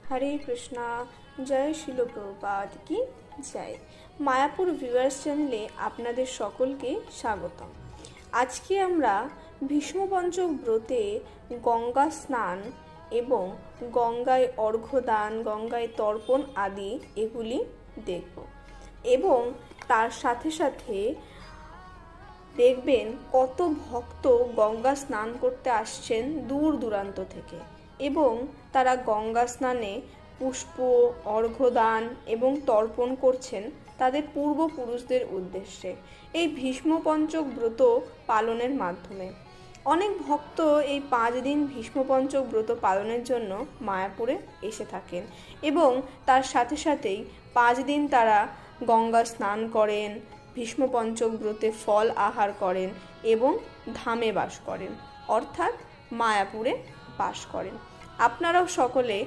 হরে কৃষ্ণা। জয় শিল প্রভুপাদ কি জয়। মায়াপুর ভিউয়ার্স চ্যানেলে আপনাদের সকলকে স্বাগতম। আজকে আমরা ভীষ্মপঞ্চক ব্রতে গঙ্গা স্নান এবং গঙ্গায় অর্ঘ্যদান, গঙ্গায় তর্পণ আদি এগুলি দেখব এবং তার সাথে সাথে দেখবেন কত ভক্ত গঙ্গা স্নান করতে আসছেন দূর দূরান্ত থেকে এবং তারা গঙ্গা স্নানে পুষ্প, অর্ঘ্যদান এবং তর্পণ করছেন তাদের পূর্বপুরুষদের উদ্দেশ্যে এই ভীষ্মপঞ্চক ব্রত পালনের মাধ্যমে। অনেক ভক্ত এই 5 দিন ভীষ্মপঞ্চক ব্রত পালনের জন্য মায়াপুরে এসে থাকেন এবং তার সাথে সাথেই 5 দিন তারা গঙ্গা স্নান করেন, ভীষ্মপঞ্চক ব্রতে ফল আহার করেন এবং ধামে বাস করেন, অর্থাৎ মায়াপুরে বাস করেন। আপনারাও সকলে